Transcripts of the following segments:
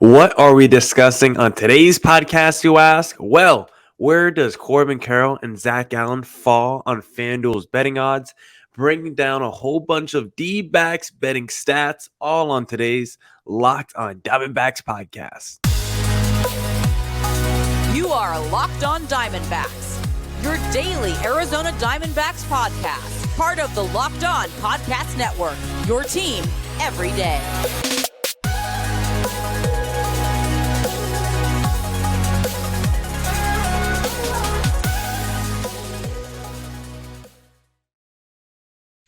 What are we discussing on today's podcast, you ask? Well, where does Corbin Carroll and Zach Gallen fall on Fanduel's betting odds? Breaking down a whole bunch of Dbacks betting stats, all on today's Locked on Diamondbacks podcast. You are Locked on Diamondbacks, your daily Arizona Diamondbacks podcast, part of the Locked On Podcast Network, your team every day.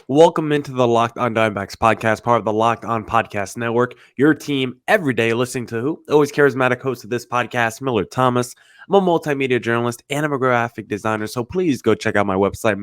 Welcome into the Locked on Diamondbacks podcast, part of the Locked on Podcast Network. Your team every day, listening to who? Always charismatic host of this podcast, Miller Thomas. I'm a multimedia journalist and I'm a graphic designer, so please go check out my website,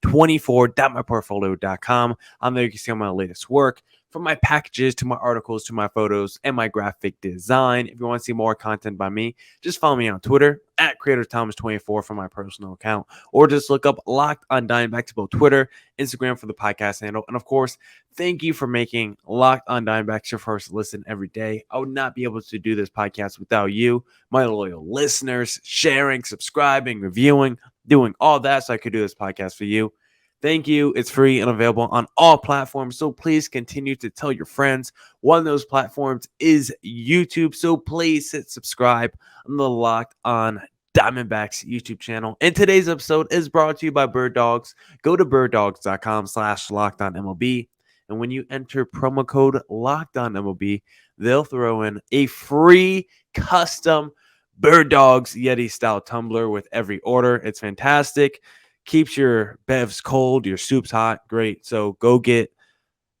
millerthomas24.myportfolio.com. On there you can see all my latest work, from my packages to my articles to my photos and my graphic design. If you want to see more content by me, just follow me on Twitter at CreatorThomas24 for my personal account, or just look up Locked on Diamondbacks, both Twitter, Instagram for the podcast handle. And of course, thank you for making Locked on Diamondbacks your first listen every day. I would not be able to do this podcast without you, my loyal listeners, sharing, subscribing, reviewing, doing all that so I could do this podcast for you. Thank you. It's free and available on all platforms, so please continue to tell your friends. One of those platforms is YouTube, so please hit subscribe on the Locked on Diamondbacks YouTube channel. And today's episode is brought to you by Bird Dogs. Go to birddogs.com/LockedOnMLB, and when you enter promo code LockedOnMLB, they'll throw in a free custom Bird Dogs Yeti style tumbler with every order. It's fantastic. Keeps your bevs cold, your soup's hot. Great. So go get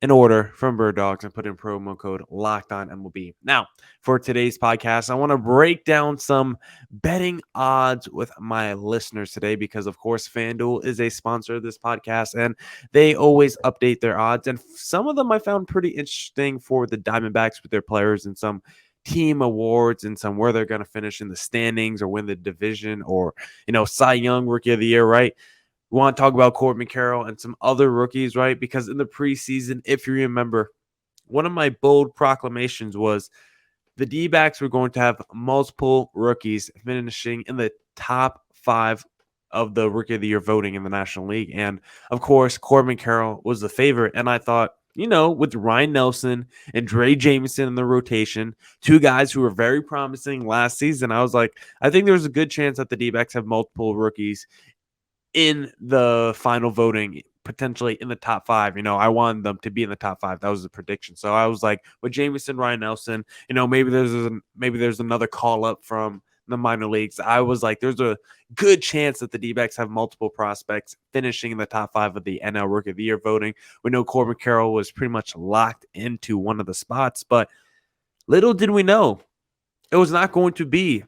an order from Bird Dogs and put in promo code LockedOnMLB. Now, for today's podcast, I want to break down some betting odds with my listeners today because, of course, Fanduel is a sponsor of this podcast, and they always update their odds. And some of them I found pretty interesting for the Diamondbacks with their players and some team awards and some where they're going to finish in the standings or win the division or, Cy Young Rookie of the Year, right? We want to talk about Corbin Carroll and some other rookies, right? Because in the preseason, if you remember, one of my bold proclamations was the D-backs were going to have multiple rookies finishing in the top 5 of the Rookie of the Year voting in the National League. And, of course, Corbin Carroll was the favorite. And I thought, with Ryan Nelson and Dre Jameson in the rotation, two guys who were very promising last season, I was like, I think there's a good chance that the D-backs have multiple rookies in the final voting, potentially in the top 5. I wanted them to be in the top 5. That was the prediction. So I was like, with Jameson, Ryan Nelson, maybe there's another call up from the minor leagues. I was like, there's a good chance that the D-backs have multiple prospects finishing in the top 5 of the NL Rookie of the Year voting. We know Corbin Carroll was pretty much locked into one of the spots, but little did we know it was not going to be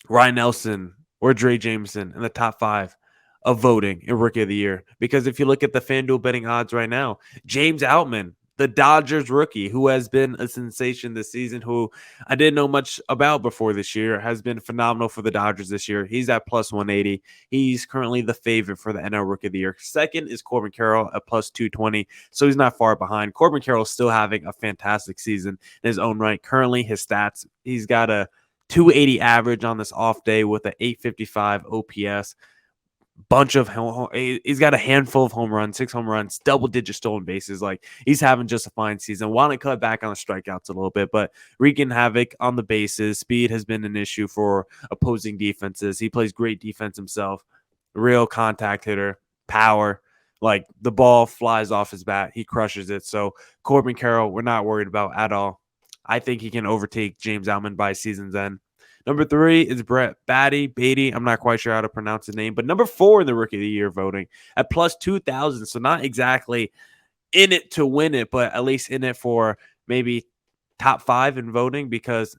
Ryan Nelson or Dre Jameson in the top 5 of voting in Rookie of the Year. Because if you look at the FanDuel betting odds right now, James Outman, the Dodgers rookie, who has been a sensation this season, who I didn't know much about before this year, has been phenomenal for the Dodgers this year. He's at plus 180. He's currently the favorite for the NL Rookie of the Year. Second is Corbin Carroll at plus 220, so he's not far behind. Corbin Carroll is still having a fantastic season in his own right. Currently, his stats, he's got a 280 average on this off day with an 855 OPS. He's got a handful of home runs, 6 home runs, double-digit stolen bases. Like, he's having just a fine season. Want to cut back on the strikeouts a little bit, but wreaking havoc on the bases. Speed has been an issue for opposing defenses. He plays great defense himself. Real contact hitter, power. Like, the ball flies off his bat. He crushes it. So, Corbin Carroll, we're not worried about at all. I think he can overtake James Outman by season's end. Number 3 is Brett Beatty. I'm not quite sure how to pronounce his name. But number 4 in the Rookie of the Year voting at plus 2,000. So not exactly in it to win it, but at least in it for maybe top 5 in voting. Because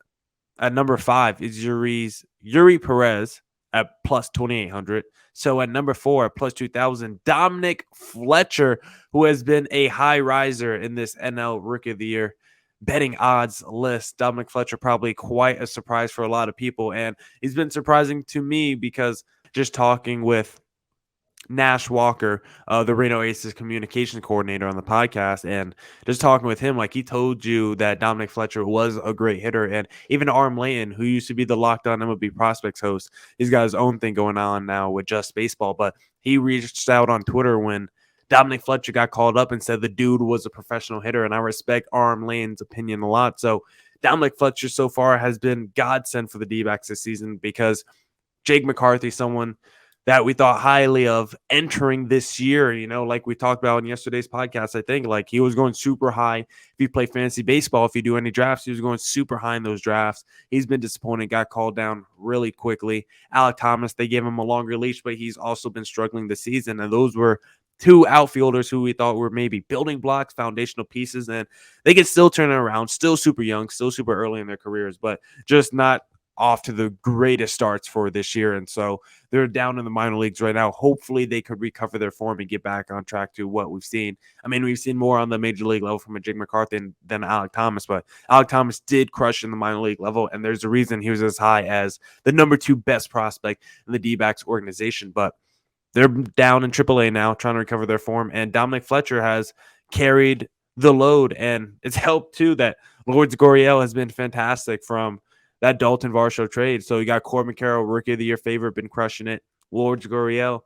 at number 5 is Yuri Perez at plus 2,800. So at number 4 at plus 2,000, Dominic Fletcher, who has been a high riser in this NL Rookie of the Year betting odds list. Dominic Fletcher, probably quite a surprise for a lot of people, and he's been surprising to me because just talking with Nash Walker, the Reno Aces communication coordinator on the podcast, and just talking with him, like he told you that Dominic Fletcher was a great hitter, and even Arm Layton, who used to be the Locked On MLB Prospects host, he's got his own thing going on now with Just Baseball, but he reached out on Twitter when Dominic Fletcher got called up and said the dude was a professional hitter, and I respect Arm Layton's opinion a lot. So Dominic Fletcher so far has been godsend for the D-backs this season because Jake McCarthy, someone that we thought highly of entering this year, like we talked about in yesterday's podcast, I think like he was going super high. If you play fantasy baseball, if you do any drafts, he was going super high in those drafts. He's been disappointed, got called down really quickly. Alek Thomas, they gave him a longer leash, but he's also been struggling this season. And those were two outfielders who we thought were maybe building blocks, foundational pieces, and they can still turn it around, still super young, still super early in their careers, but just not off to the greatest starts for this year. And so they're down in the minor leagues right now. Hopefully they could recover their form and get back on track to what we've seen. I mean, we've seen more on the major league level from a Jake McCarthy than Alek Thomas, but Alek Thomas did crush in the minor league level. And there's a reason he was as high as the number 2 best prospect in the D-backs organization. But they're down in AAA now, trying to recover their form. And Dominic Fletcher has carried the load. And it's helped too that Lourdes Gurriel has been fantastic from that Dalton Varsho trade. So you got Corbin Carroll, Rookie of the Year favorite, been crushing it. Lourdes Gurriel,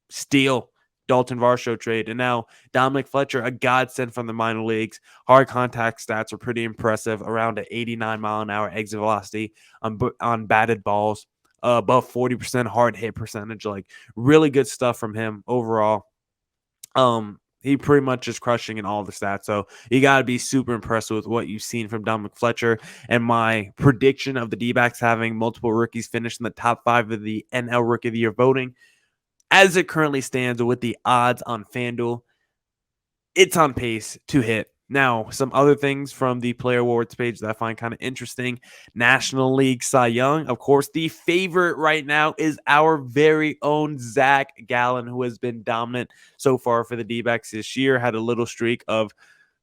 steal. Dalton Varsho trade. And now Dominic Fletcher, a godsend from the minor leagues. Hard contact stats are pretty impressive, around an 89-mile-an-hour exit velocity on batted balls, above 40% hard hit percentage. Like really good stuff from him overall. He pretty much is crushing in all the stats. So you got to be super impressed with what you've seen from Dominic Fletcher. And my prediction of the D-backs having multiple rookies finish in the top 5 of the NL Rookie of the Year voting, as it currently stands with the odds on Fanduel, it's on pace to hit. Now, some other things from the Player Awards page that I find kind of interesting. National League Cy Young. Of course, the favorite right now is our very own Zach Gallen, who has been dominant so far for the D-backs this year. Had a little streak of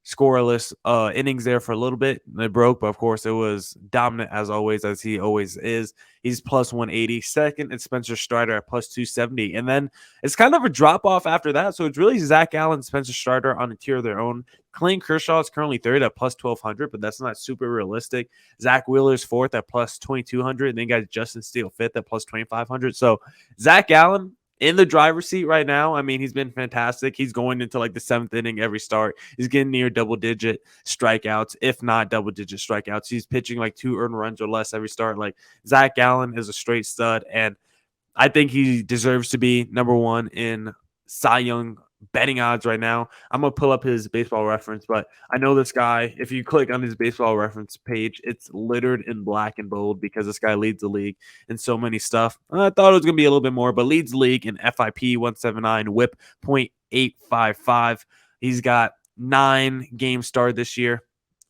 scoreless innings there for a little bit. It broke, but of course it was dominant as always, as he always is. He's plus 180. Second, it's Spencer Strider at plus 270. And then it's kind of a drop off after that. So it's really Zach Allen, Spencer Strider on a tier of their own. Clayton Kershaw is currently third at plus 1,200, but that's not super realistic. Zach Wheeler's fourth at plus 2,200. And then you got Justin Steele fifth at plus 2,500. So Zach Allen in the driver's seat right now. I mean, he's been fantastic. He's going into like the 7th inning every start. He's getting near double-digit strikeouts, if not double-digit strikeouts. He's pitching like 2 earned runs or less every start. Like Zach Gallen is a straight stud, and I think he deserves to be number 1 in Cy Young betting odds right now. I'm going to pull up his baseball reference, but I know this guy, if you click on his baseball reference page, it's littered in black and bold because this guy leads the league in so many stuff. I thought it was going to be a little bit more, but leads the league in FIP 179, whip .855. He's got 9 games started this year.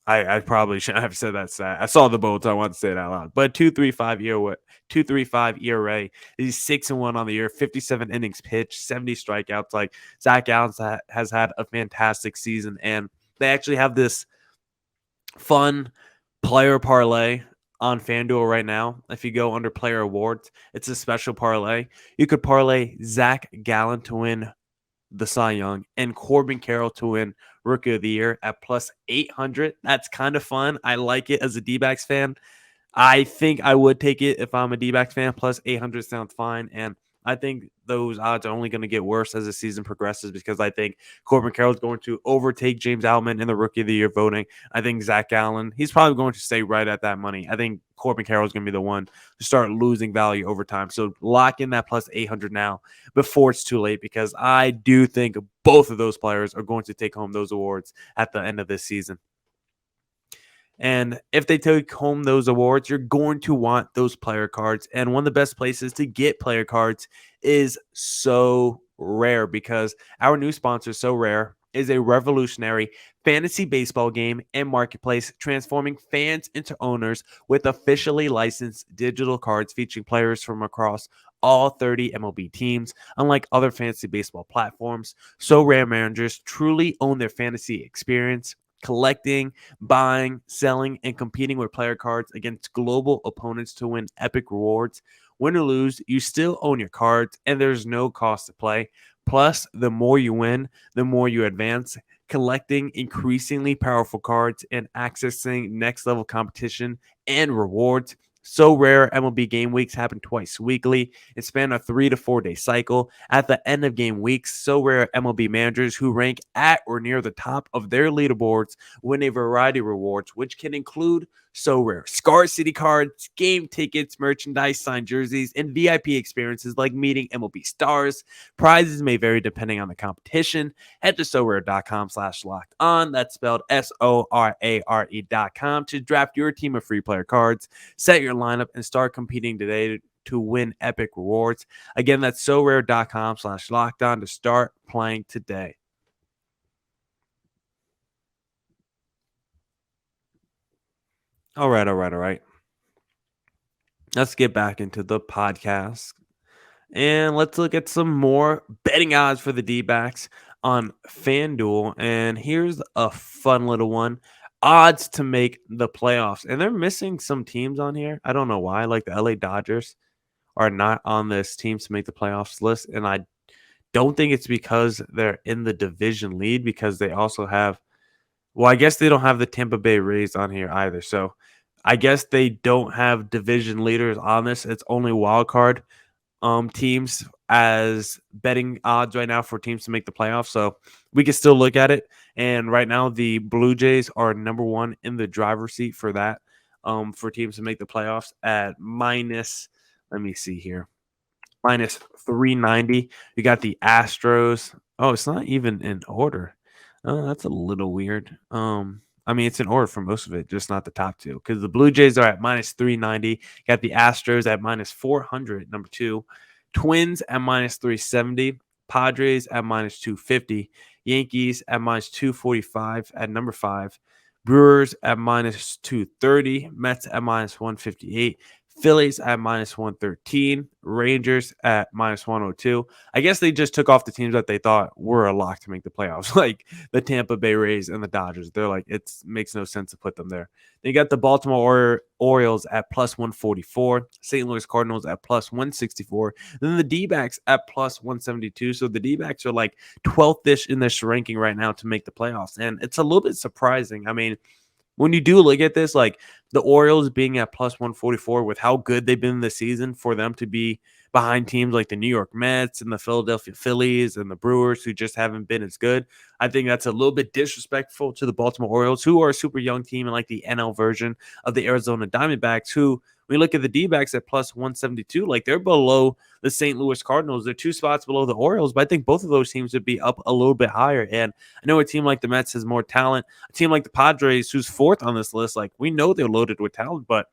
I probably shouldn't have said that stat. I saw the bold, so I want to say it out loud. But 2.35 ERA. He's 6-1 on the year, 57 innings pitched, 70 strikeouts. Like Zach Allen has had a fantastic season, and they actually have this fun player parlay on FanDuel right now. If you go under player awards, it's a special parlay. You could parlay Zach Gallen to win the Cy Young and Corbin Carroll to win Rookie of the Year at plus 800. That's kind of fun. I like it as a D-backs fan. I think I would take it if I'm a D-backs fan. Plus 800 sounds fine. And I think those odds are only going to get worse as the season progresses because I think Corbin Carroll is going to overtake James Outman in the Rookie of the Year voting. I think Zach Gallen, he's probably going to stay right at that money. I think Corbin Carroll is going to be the one to start losing value over time. So lock in that plus 800 now before it's too late because I do think both of those players are going to take home those awards at the end of this season. And if they take home those awards, you're going to want those player cards. And one of the best places to get player cards is So Rare because our new sponsor, So Rare, is a revolutionary fantasy baseball game and marketplace transforming fans into owners with officially licensed digital cards featuring players from across all 30 MLB teams. Unlike other fantasy baseball platforms, So Rare managers truly own their fantasy experience, collecting, buying, selling, and competing with player cards against global opponents to win epic rewards. Win or lose, you still own your cards, and there's no cost to play. Plus, the more you win, the more you advance, collecting increasingly powerful cards and accessing next level competition and rewards. So rare, MLB game weeks happen twice weekly and span a 3 to 4 day cycle. At the end of game weeks, so rare MLB managers who rank at or near the top of their leaderboards win a variety of rewards, which can include so rare scarcity cards, game tickets, merchandise, signed jerseys, and VIP experiences like meeting MLB stars. Prizes may vary depending on the competition. Head to sorare.com/locked on. That's spelled SORARE.com to draft your team of free player cards, set your lineup, and start competing today to win epic rewards. Again, that's sorare.com/locked on to start playing today. All right. Let's get back into the podcast. And let's look at some more betting odds for the D-backs on Fanduel. And here's a fun little one. Odds to make the playoffs. And they're missing some teams on here. I don't know why. Like the LA Dodgers are not on this teams to make the playoffs list. And I don't think it's because they're in the division lead, because they also have, well, I guess they don't have the Tampa Bay Rays on here either. So I guess they don't have division leaders on this. It's only wild card teams as betting odds right now for teams to make the playoffs. So we can still look at it. And right now, the Blue Jays are number one in the driver's seat for that, for teams to make the playoffs at minus, let me see here, minus 390. You got the Astros. Oh, it's not even in order. Oh, that's a little weird. I mean, it's in order for most of it, just not the top two, because the Blue Jays are at minus 390. Got the Astros at minus 400, number two. Twins at minus 370. Padres at minus 250. Yankees at minus 245 at number five. Brewers at minus 230. Mets at minus 158. Phillies at minus 113, Rangers at minus 102. I guess they just took off the teams that they thought were a lock to make the playoffs, like the Tampa Bay Rays and the Dodgers. They're like, it makes no sense to put them there. They got the Baltimore Orioles at plus 144, St. Louis Cardinals at plus 164, then the D-backs at plus 172. So the D-backs are like 12th-ish in this ranking right now to make the playoffs. And it's a little bit surprising. I mean, when you do look at this, like the Orioles being at plus 144 with how good they've been this season, for them to be behind teams like the New York Mets and the Philadelphia Phillies and the Brewers, who just haven't been as good, I think that's a little bit disrespectful to the Baltimore Orioles, who are a super young team and like the NL version of the Arizona Diamondbacks, who, when you look at the D-backs at plus 172, like they're below the St. Louis Cardinals. They're 2 spots below the Orioles, but I think both of those teams would be up a little bit higher. And I know a team like the Mets has more talent. A team like the Padres, who's 4th on this list, like we know they're loaded with talent, but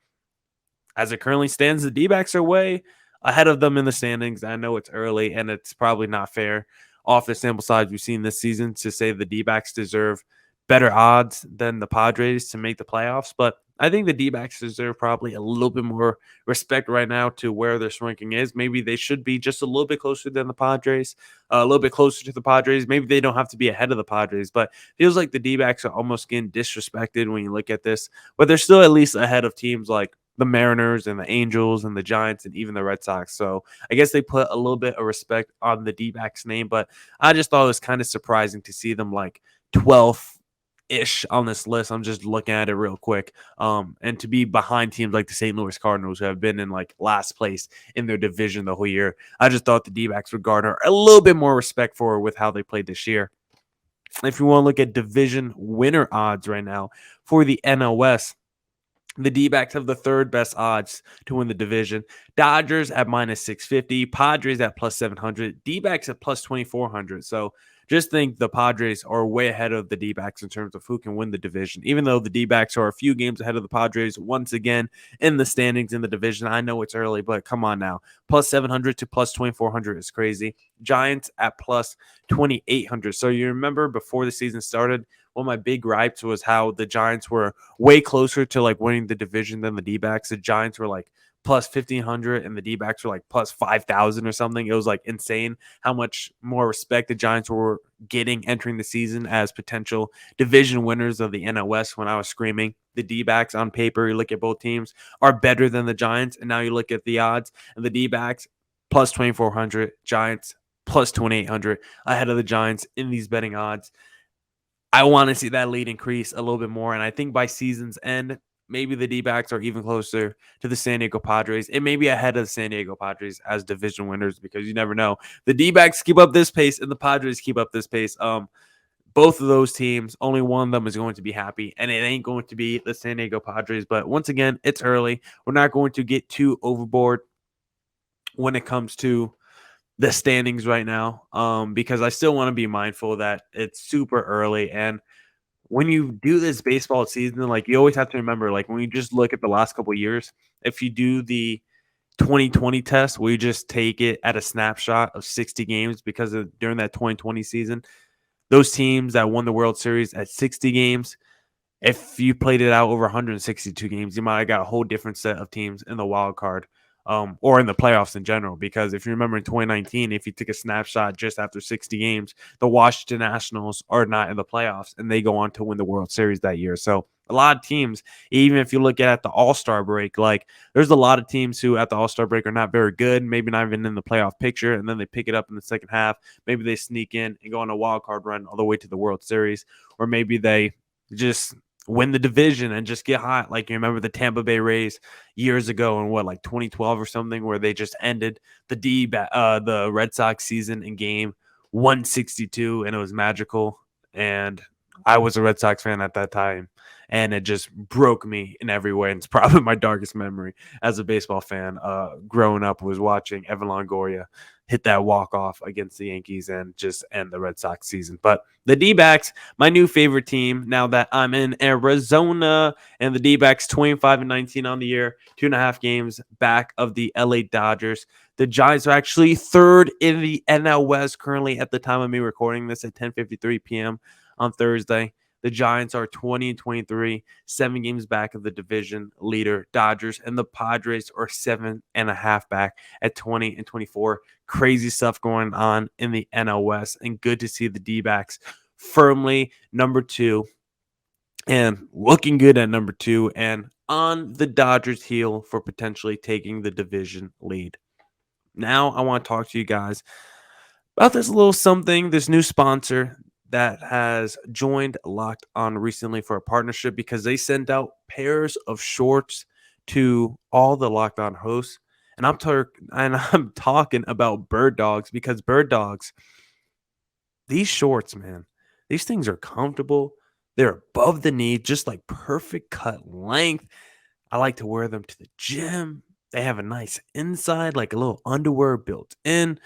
as it currently stands, the D-backs are way ahead of them in the standings. I know it's early, and it's probably not fair off the sample size we've seen this season to say the D-backs deserve better odds than the Padres to make the playoffs, but I think the D-backs deserve probably a little bit more respect right now to where this ranking is. Maybe they should be just a little bit closer than the Padres, a little bit closer to the Padres. Maybe they don't have to be ahead of the Padres, but it feels like the D-backs are almost getting disrespected when you look at this. But they're still at least ahead of teams like the Mariners and the Angels and the Giants and even the Red Sox. So I guess they put a little bit of respect on the D-backs name, but I just thought it was kind of surprising to see them like 12th ish on this list. I'm just looking at it real quick. And to be behind teams like the St. Louis Cardinals, who have been in like last place in their division the whole year, I just thought the D-backs would garner a little bit more respect for with how they played this year. If you want to look at division winner odds right now for the NL West, the D-backs have the 3rd best odds to win the division. Dodgers at minus 650, Padres at plus 700, D-backs at plus 2400. So just think the Padres are way ahead of the D-backs in terms of who can win the division, even though the D-backs are a few games ahead of the Padres once again in the standings in the division. I know it's early, but come on now. Plus 700 to plus 2400 is crazy. Giants at plus 2800. So you remember before the season started, one of my big gripes was how the Giants were way closer to like winning the division than the D-backs. The Giants were like plus 1,500 and the D-backs were like plus 5,000 or something. It was like insane how much more respect the Giants were getting entering the season as potential division winners of the NL West. When I was screaming the D-backs on paper, you look at both teams are better than the Giants, and now you look at the odds and the D-backs plus 2,400, Giants plus 2,800 ahead of the Giants in these betting odds. I want to see that lead increase a little bit more. And I think by season's end, maybe the D-backs are even closer to the San Diego Padres. It may be ahead of the San Diego Padres as division winners because you never know. The D-backs keep up this pace and the Padres keep up this pace. Both of those teams, only one of them is going to be happy, and it ain't going to be the San Diego Padres. But once again, it's early. We're not going to get too overboard when it comes to the standings right now, because I still want to be mindful that it's super early. And when you do this baseball season, like you always have to remember, like when you just look at the last couple of years, if you do the 2020 test where you just take it at a snapshot of 60 games, because during that 2020 season, those teams that won the World Series at 60 games, if you played it out over 162 games, you might have got a whole different set of teams in the wild card, or in the playoffs in general. Because if you remember in 2019, if you took a snapshot just after 60 games, the Washington Nationals are not in the playoffs, and they go on to win the World Series that year. So a lot of teams, even if you look at the All-Star break, like there's a lot of teams who at the All-Star break are not very good, maybe not even in the playoff picture, and then they pick it up in the second half. Maybe they sneak in and go on a wild card run all the way to the World Series, or maybe they just win the division and just get hot. Like you remember the Tampa Bay Rays years ago in like 2012 or something, where they just ended the Red Sox season in game 162, and it was magical. And I was a Red Sox fan at that time, and it just broke me in every way. And it's probably my darkest memory as a baseball fan. Growing up, was watching Evan Longoria hit that walk-off against the Yankees and just end the Red Sox season. But the D-backs, my new favorite team now that I'm in Arizona, and the D-backs 25-19 on the year, 2.5 games back of the LA Dodgers. The Giants are actually third in the NL West currently at the time of me recording this at 10:53 p.m. on Thursday. The Giants are 20-23, 7 games back of the division leader Dodgers, and the Padres are 7.5 back at 20-24. Crazy stuff going on in the NL West, and good to see the D-backs firmly number 2 and looking good at number 2 and on the Dodgers' heel for potentially taking the division lead. Now I want to talk to you guys about this little something, this new sponsor that has joined Locked On recently for a partnership, because they sent out pairs of shorts to all the Locked On hosts. And I'm talking about Bird Dogs, because Bird Dogs, these shorts, man, these things are comfortable. They're above the knee, just like perfect cut length. I like to wear them to the gym. They have a nice inside, like a little underwear built in.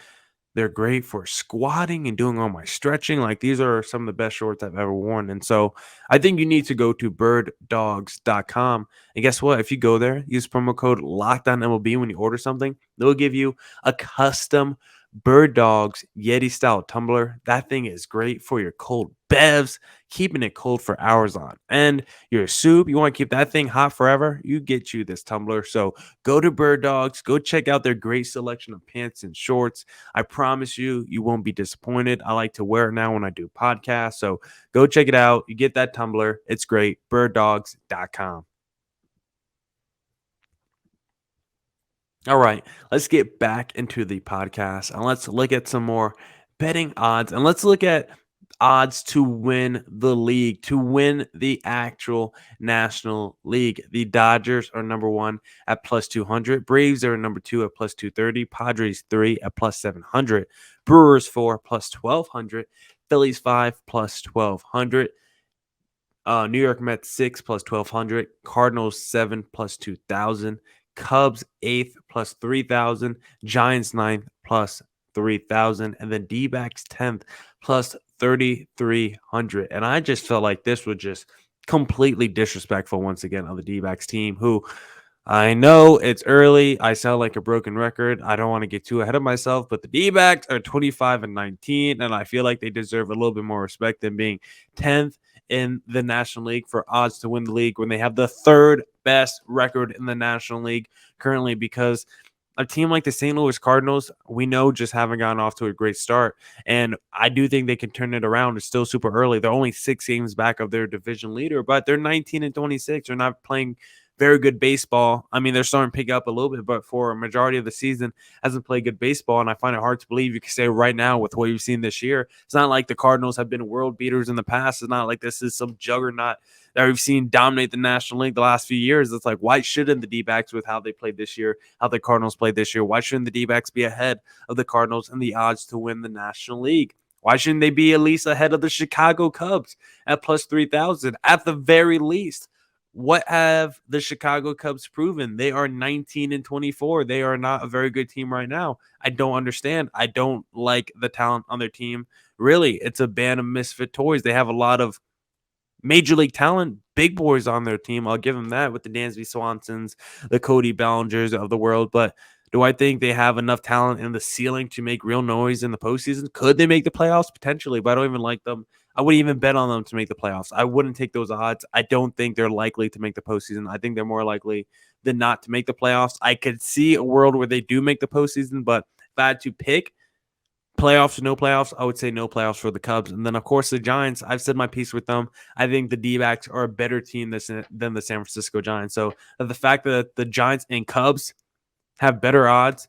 They're great for squatting and doing all my stretching. Like, these are some of the best shorts I've ever worn. And so I think you need to go to birddogs.com. And guess what? If you go there, use promo code LOCKEDONMLB when you order something, they'll give you a custom Bird Dogs Yeti style tumbler. That thing is great for your cold bevs, keeping it cold for hours on end. Your soup, you want to keep that thing hot forever, you get you this tumbler. So go to Bird Dogs, go check out their great selection of pants and shorts. I promise you, you won't be disappointed. I like to wear it now when I do podcasts. So go check it out. You get that tumbler. It's great. birddogs.com. All right, let's get back into the podcast, and let's look at some more betting odds, and let's look at odds to win the league, to win the actual National League. The Dodgers are number 1 at plus 200. Braves are number 2 at plus 230. Padres 3 at plus 700. Brewers 4 plus 1200. Phillies 5 plus 1200. New York Mets 6 plus 1200. Cardinals 7 plus 2000. Cubs 8th plus 3,000, Giants 9th plus 3,000, and then D-backs 10th plus 3,300. And I just felt like this was just completely disrespectful once again of the D-backs team, who I know it's early. I sound like a broken record. I don't want to get too ahead of myself, but the D-backs are 25-19, and I feel like they deserve a little bit more respect than being 10th in the National League for odds to win the league when they have the third best record in the National League currently, because a team like the St. Louis Cardinals, we know, just haven't gotten off to a great start. And I do think they can turn it around. It's still super early. They're only 6 games back of their division leader, but they're 19-26. They're not playing very good baseball. I mean, they're starting to pick up a little bit, but for a majority of the season, hasn't played good baseball. And I find it hard to believe you can say right now with what you've seen this year. It's not like the Cardinals have been world beaters in the past. It's not like this is some juggernaut that we've seen dominate the National League the last few years. It's like, why shouldn't the D-backs, with how they played this year, how the Cardinals played this year, why shouldn't the D-backs be ahead of the Cardinals in the odds to win the National League? Why shouldn't they be at least ahead of the Chicago Cubs at plus 3,000 at the very least? What have the Chicago Cubs proven? They are 19-24. They are not a very good team right now. I don't understand. I don't like the talent on their team. Really, it's a band of misfit toys. They have a lot of major league talent, big boys on their team. I'll give them that, with the Dansby Swansons, the Cody Bellingers of the world. But do I think they have enough talent in the ceiling to make real noise in the postseason? Could they make the playoffs? Potentially, but I don't even like them. I wouldn't even bet on them to make the playoffs. I wouldn't take those odds. I don't think they're likely to make the postseason. I think they're more likely than not to make the playoffs. I could see a world where they do make the postseason, but if I had to pick playoffs or no playoffs, I would say no playoffs for the Cubs. And then, of course, the Giants, I've said my piece with them. I think the D-backs are a better team than the San Francisco Giants. So the fact that the Giants and Cubs have better odds,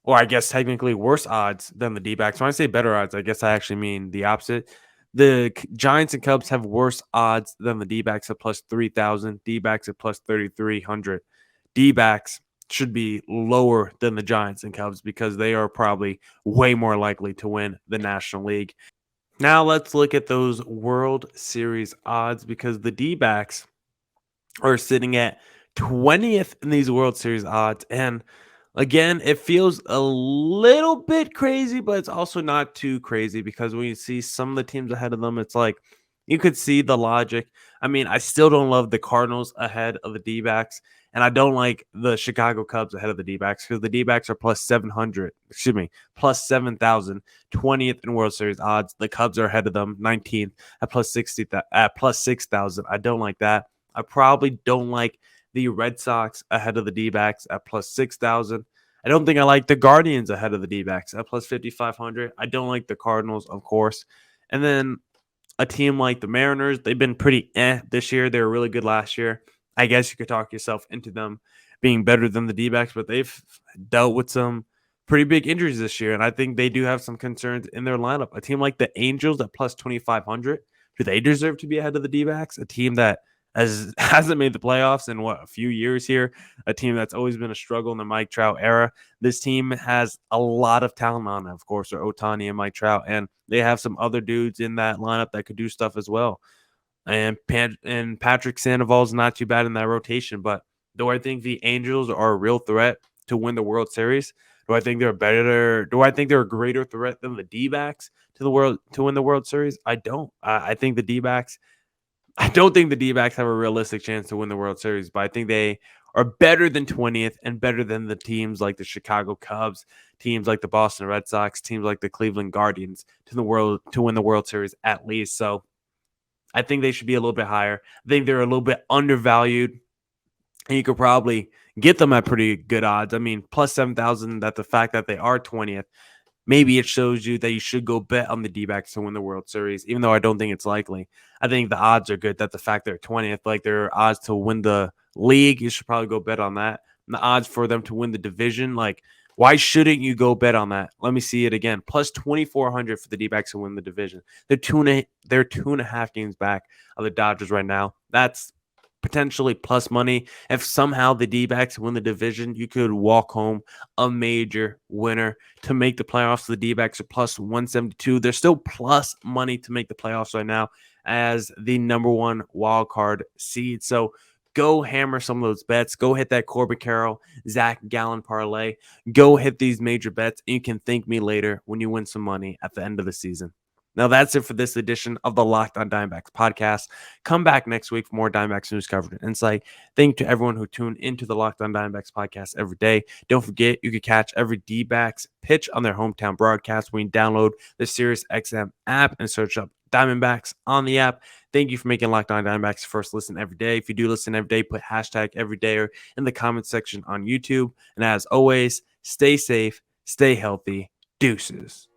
or I guess technically worse odds than the D-backs. When I say better odds, I guess I actually mean the opposite. The Giants and Cubs have worse odds than the D-backs at plus 3,000, D-backs at plus 3,300. D-backs should be lower than the Giants and Cubs because they are probably way more likely to win the National League. Now let's look at those World Series odds, because the D-backs are sitting at 20th in these World Series odds. And again, it feels a little bit crazy, but it's also not too crazy, because when you see some of the teams ahead of them, it's like you could see the logic. I mean, I still don't love the Cardinals ahead of the D-backs, and I don't like the Chicago Cubs ahead of the D-backs, because the D-backs are plus 700, plus 7,000, 20th in World Series odds. The Cubs are ahead of them, 19th at plus 60, at plus 6,000. I don't like that. I probably don't like the Red Sox ahead of the D-backs at plus 6,000. I don't think I like the Guardians ahead of the D-backs at plus 5,500. I don't like the Cardinals, of course. And then a team like the Mariners, they've been pretty this year. They were really good last year. I guess you could talk yourself into them being better than the D-backs, but they've dealt with some pretty big injuries this year, and I think they do have some concerns in their lineup. A team like the Angels at plus 2,500, do they deserve to be ahead of the D-backs? A team that hasn't made the playoffs in a few years here, a team that's always been a struggle in the Mike Trout era. This team has a lot of talent on it, of course, or Ohtani and Mike Trout, and they have some other dudes in that lineup that could do stuff as well. And Patrick Sandoval's not too bad in that rotation, but do I think the Angels are a real threat to win the World Series? Do I think they're better? Do I think they're a greater threat than the D-backs to win the World Series? I don't. I think the D-backs. I don't think the D-backs have a realistic chance to win the World Series, but I think they are better than 20th and better than the teams like the Chicago Cubs, teams like the Boston Red Sox, teams like the Cleveland Guardians to win the World Series at least. So I think they should be a little bit higher. I think they're a little bit undervalued, and you could probably get them at pretty good odds. I mean, plus 7,000, that the fact that they are 20th, maybe it shows you that you should go bet on the D-backs to win the World Series, even though I don't think it's likely. I think the odds are good that the fact they're 20th, like their odds to win the league, you should probably go bet on that. And the odds for them to win the division, like, why shouldn't you go bet on that? Let me see it again. Plus 2,400 for the D-backs to win the division. They're 2.5 games back of the Dodgers right now. That's potentially plus money. If somehow the D-backs win the division, you could walk home a major winner to make the playoffs. The D-backs are plus 172. They're still plus money to make the playoffs right now as the number one wild card seed. So go hammer some of those bets. Go hit that Corbin Carroll, Zach Gallen parlay. Go hit these major bets, and you can thank me later when you win some money at the end of the season. Now, that's it for this edition of the Locked on Diamondbacks podcast. Come back next week for more Diamondbacks news coverage and insight. Thank you to everyone who tuned into the Locked on Diamondbacks podcast every day. Don't forget, you can catch every D-backs pitch on their hometown broadcast when you download the SiriusXM app and search up Diamondbacks on the app. Thank you for making Locked On Diamondbacks your first listen every day. If you do listen every day, put hashtag every day or in the comment section on YouTube. And as always, stay safe, stay healthy. Deuces.